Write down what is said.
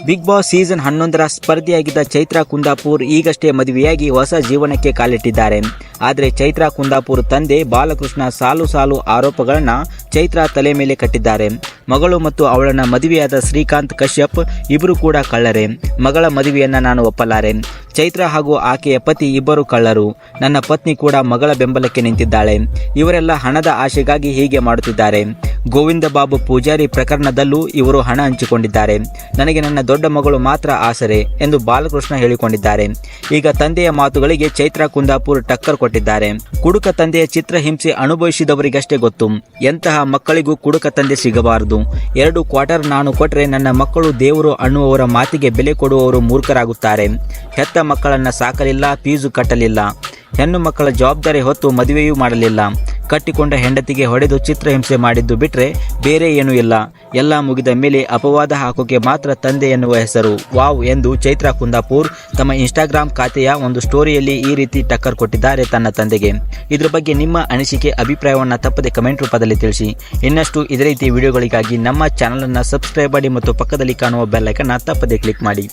Big boss season 11ರ ಸ್ಪರ್ಧಿಯಾಗಿದ್ದ ಚೈತ್ರಾ ಕುಂದಾಪುರ್ ಈಗಷ್ಟೇ ಮದುವೆಯಾಗಿ ಹೊಸ ಜೀವನಕ್ಕೆ ಕಾಲಿಟ್ಟಿದ್ದಾರೆ. ಆದರೆ ಚೈತ್ರಾ ಕುಂದಾಪುರ್ ತಂದೆ ಬಾಲಕೃಷ್ಣ ಸಾಲು ಆರೋಪಗಳನ್ನ ಚೈತ್ರಾ ತಲೆ ಮೇಲೆ ಕಟ್ಟಿದ್ದಾರೆ. ಮಗಳು ಮತ್ತು ಅವಳನ್ನ ಮದುವೆಯಾದ ಶ್ರೀಕಾಂತ್ ಕಶ್ಯಪ್ ಇಬ್ಬರು ಕೂಡ ಕಳ್ಳರೇ. ಮಗಳ ಮದುವೆಯನ್ನ ನಾನು ಒಪ್ಪಲಾರೆ. ಚೈತ್ರಾ ಹಾಗೂ ಆಕೆಯ ಪತಿ ಇಬ್ಬರು ಕಳ್ಳರು. ನನ್ನ ಪತ್ನಿ ಕೂಡ ಮಗಳ ಬೆಂಬಲಕ್ಕೆ ನಿಂತಿದ್ದಾಳೆ. ಇವರೆಲ್ಲ ಹಣದ ಆಶೆಗಾಗಿ ಹೀಗೆ ಮಾಡುತ್ತಿದ್ದಾರೆ. ಗೋವಿಂದ ಬಾಬು ಪೂಜಾರಿ ಪ್ರಕರಣದಲ್ಲೂ ಇವರು ಹಣ ಹಂಚಿಕೊಂಡಿದ್ದಾರೆ. ನನಗೆ ನನ್ನ ದೊಡ್ಡ ಮಗಳು ಮಾತ್ರ ಆಸರೆ ಎಂದು ಬಾಲಕೃಷ್ಣ ಹೇಳಿಕೊಂಡಿದ್ದಾರೆ. ಈಗ ತಂದೆಯ ಮಾತುಗಳಿಗೆ ಚೈತ್ರಾ ಕುಂದಾಪುರ್ ಟಕ್ಕರ್ ಕೊಟ್ಟಿದ್ದಾರೆ. ಕುಡುಕ ತಂದೆಯ ಚಿತ್ರಹಿಂಸೆ ಅನುಭವಿಸಿದವರಿಗಷ್ಟೇ ಗೊತ್ತು. ಎಂತಹ ಮಕ್ಕಳಿಗೂ ಕುಡುಕ ತಂದೆ ಸಿಗಬಾರದು. 2 ಕ್ವಾರ್ಟರ್ ನಾನು ಕೊಟ್ಟರೆ ನನ್ನ ಮಕ್ಕಳು ದೇವರು ಅನ್ನುವವರ ಮಾತಿಗೆ ಬೆಲೆ ಕೊಡುವವರು ಮೂರ್ಖರಾಗುತ್ತಾರೆ. ಹೆತ್ತ ಮಕ್ಕಳನ್ನ ಸಾಕಲಿಲ್ಲ, ಫೀಸು ಕಟ್ಟಲಿಲ್ಲ, ಹೆಣ್ಣು ಮಕ್ಕಳ ಜವಾಬ್ದಾರಿ ಹೊತ್ತು ಮದುವೆಯೂ ಮಾಡಲಿಲ್ಲ. ಕಟ್ಟಿಕೊಂಡ ಹೆಂಡತಿಗೆ ಹೊಡೆದು ಚಿತ್ರಹಿಂಸೆ ಮಾಡಿದ್ದು ಬಿಟ್ರೆ ಬೇರೆ ಏನೂ ಇಲ್ಲ. ಎಲ್ಲ ಮುಗಿದ ಮೇಲೆ ಅಪವಾದ ಹಾಕೋಕೆ ಮಾತ್ರ ತಂದೆ ಎನ್ನುವ ಹೆಸರು. ವಾವ್ ಎಂದು ಚೈತ್ರಾ ಕುಂದಾಪುರ್ ತಮ್ಮ ಇನ್ಸ್ಟಾಗ್ರಾಮ್ ಖಾತೆಯ ಒಂದು ಸ್ಟೋರಿಯಲ್ಲಿ ಈ ರೀತಿ ಟಕ್ಕರ್ ಕೊಟ್ಟಿದ್ದಾರೆ ತನ್ನ ತಂದೆಗೆ. ಇದ್ರ ಬಗ್ಗೆ ನಿಮ್ಮ ಅನಿಸಿಕೆ ಅಭಿಪ್ರಾಯವನ್ನು ತಪ್ಪದೆ ಕಮೆಂಟ್ ರೂಪದಲ್ಲಿ ತಿಳಿಸಿ. ಇನ್ನಷ್ಟು ಇದೇ ರೀತಿ ವಿಡಿಯೋಗಳಿಗಾಗಿ ನಮ್ಮ ಚಾನಲನ್ನು ಸಬ್ಸ್ಕ್ರೈಬ್ ಮಾಡಿ ಮತ್ತು ಪಕ್ಕದಲ್ಲಿ ಕಾಣುವ ಬೆಲ್ ಐಕಾನ್ ತಪ್ಪದೆ ಕ್ಲಿಕ್ ಮಾಡಿ.